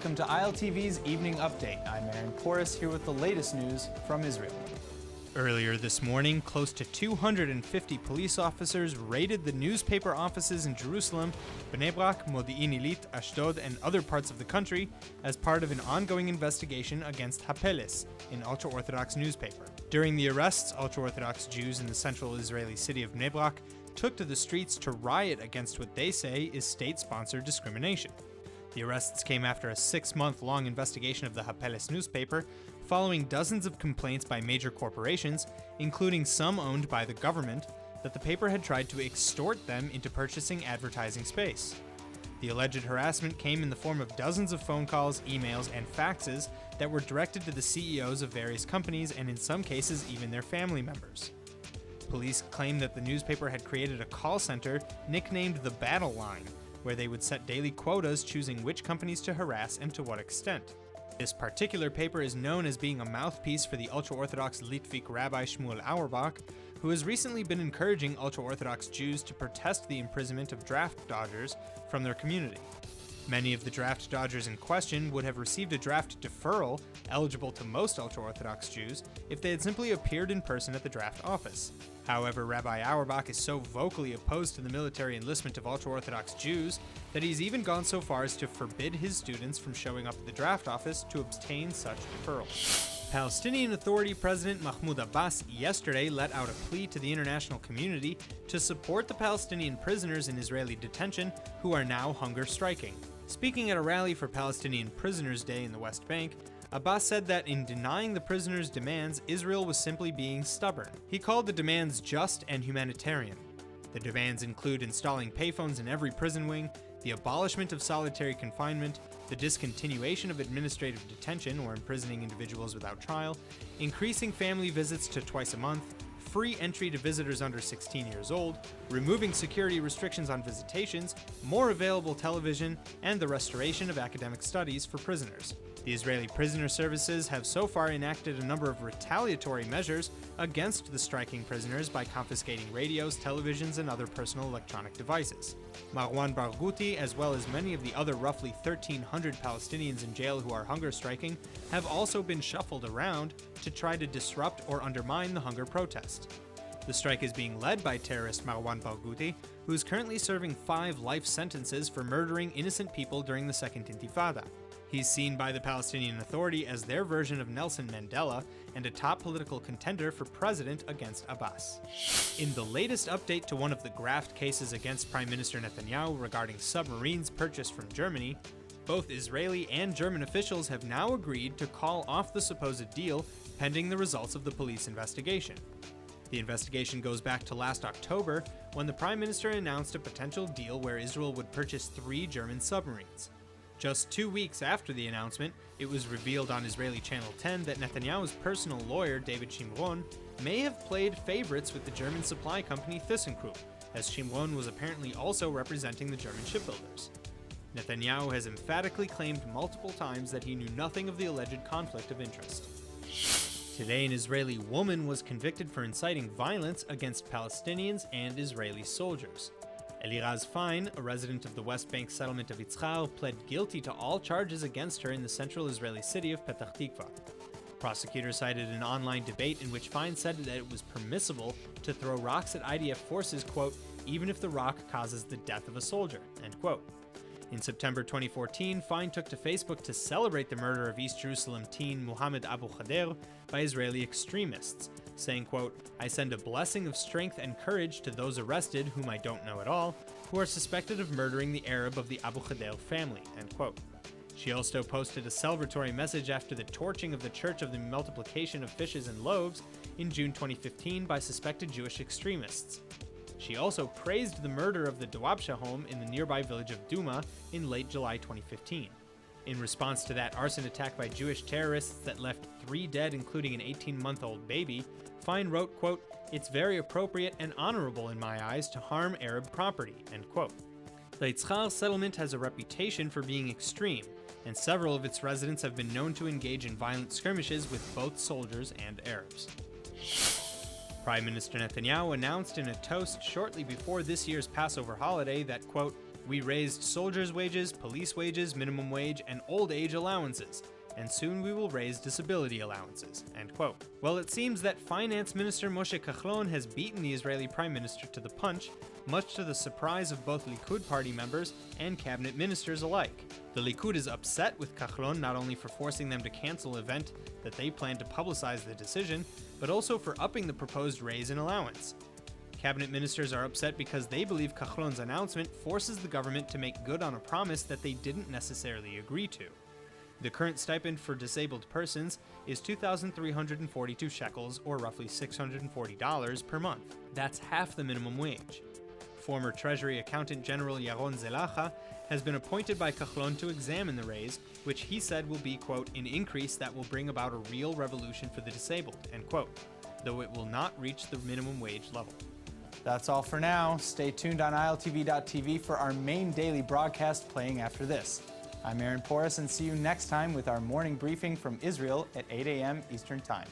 welcome to ILTV's Evening Update. I'm Aaron Porras here with the latest news from Israel. Earlier this morning, close to 250 police officers raided the newspaper offices in Jerusalem, Bnei Brak, Modi'in Ilit, Ashdod, and other parts of the country as part of an ongoing investigation against Pleads, an ultra-Orthodox newspaper. During the arrests, ultra-Orthodox Jews in the central Israeli city of Bnei Brak took to the streets to riot against what they say is state-sponsored discrimination. The arrests came after a 6-month-long investigation of the Pleads newspaper, following dozens of complaints by major corporations, including some owned by the government, that the paper had tried to extort them into purchasing advertising space. The alleged harassment came in the form of dozens of phone calls, emails, and faxes that were directed to the CEOs of various companies and in some cases even their family members. Police claimed that the newspaper had created a call center nicknamed the Battle Line, where they would set daily quotas choosing which companies to harass and to what extent. This particular paper is known as being a mouthpiece for the ultra-Orthodox Litvik Rabbi Shmuel Auerbach, who has recently been encouraging ultra-Orthodox Jews to protest the imprisonment of draft dodgers from their community. Many of the draft dodgers in question would have received a draft deferral, eligible to most ultra-Orthodox Jews, if they had simply appeared in person at the draft office. However, Rabbi Auerbach is so vocally opposed to the military enlistment of ultra-Orthodox Jews that he's even gone so far as to forbid his students from showing up at the draft office to obtain such deferral. Palestinian Authority President Mahmoud Abbas yesterday let out a plea to the international community to support the Palestinian prisoners in Israeli detention who are now hunger striking. Speaking at a rally for Palestinian Prisoners Day in the West Bank, Abbas said that in denying the prisoners' demands, Israel was simply being stubborn. He called the demands just and humanitarian. The demands include installing payphones in every prison wing, the abolishment of solitary confinement, the discontinuation of administrative detention or imprisoning individuals without trial, increasing family visits to twice a month, free entry to visitors under 16 years old, removing security restrictions on visitations, more available television, and the restoration of academic studies for prisoners. The Israeli prisoner services have so far enacted a number of retaliatory measures against the striking prisoners by confiscating radios, televisions, and other personal electronic devices. Marwan Barghouti, as well as many of the other roughly 1,300 Palestinians in jail who are hunger striking, have also been shuffled around to try to disrupt or undermine the hunger protest. The strike is being led by terrorist Marwan Barghouti, who is currently serving 5 life sentences for murdering innocent people during the Second Intifada. He's seen by the Palestinian Authority as their version of Nelson Mandela and a top political contender for president against Abbas. In the latest update to one of the graft cases against Prime Minister Netanyahu regarding submarines purchased from Germany, both Israeli and German officials have now agreed to call off the supposed deal pending the results of the police investigation. The investigation goes back to last October, when the Prime Minister announced a potential deal where Israel would purchase 3 German submarines. Just 2 weeks after the announcement, it was revealed on Israeli Channel 10 that Netanyahu's personal lawyer, David Shimron, may have played favorites with the German supply company ThyssenKrupp, as Shimron was apparently also representing the German shipbuilders. Netanyahu has emphatically claimed multiple times that he knew nothing of the alleged conflict of interest. Today, an Israeli woman was convicted for inciting violence against Palestinians and Israeli soldiers. Eliraz Fein, a resident of the West Bank settlement of Yitzchar, pled guilty to all charges against her in the central Israeli city of Petah Tikva. Prosecutors cited an online debate in which Fein said that it was permissible to throw rocks at IDF forces, quote, even if the rock causes the death of a soldier, end quote. In September 2014, Fein took to Facebook to celebrate the murder of East Jerusalem teen Mohammed Abu Khader by Israeli extremists, saying, quote, I send a blessing of strength and courage to those arrested, whom I don't know at all, who are suspected of murdering the Arab of the Abu Khader family, end quote. She also posted a celebratory message after the torching of the Church of the Multiplication of Fishes and Loaves in June 2015 by suspected Jewish extremists. She also praised the murder of the Dawabsha home in the nearby village of Duma in late July 2015. In response to that arson attack by Jewish terrorists that left 3 dead, including an 18-month-old baby, Fein wrote, quote, it's very appropriate and honorable in my eyes to harm Arab property, end quote. The Yitzchar settlement has a reputation for being extreme, and several of its residents have been known to engage in violent skirmishes with both soldiers and Arabs. Prime Minister Netanyahu announced in a toast shortly before this year's Passover holiday that, quote, We raised soldiers' wages, police wages, minimum wage, and old age allowances, and soon we will raise disability allowances, end quote. Well, it seems that Finance Minister Moshe Kahlon has beaten the Israeli Prime Minister to the punch, much to the surprise of both Likud party members and cabinet ministers alike. The Likud is upset with Kahlon not only for forcing them to cancel an event that they plan to publicize the decision, but also for upping the proposed raise in allowance. Cabinet ministers are upset because they believe Kahlon's announcement forces the government to make good on a promise that they didn't necessarily agree to. The current stipend for disabled persons is 2,342 shekels, or roughly $640 per month. That's half the minimum wage. Former Treasury Accountant General Yaron Zelacha has been appointed by Kahlon to examine the raise, which he said will be, quote, an increase that will bring about a real revolution for the disabled, end quote, though it will not reach the minimum wage level. That's all for now. Stay tuned on ILTV.tv for our main daily broadcast playing after this. I'm Aaron Porras, and see you next time with our morning briefing from Israel at 8 a.m. Eastern Time.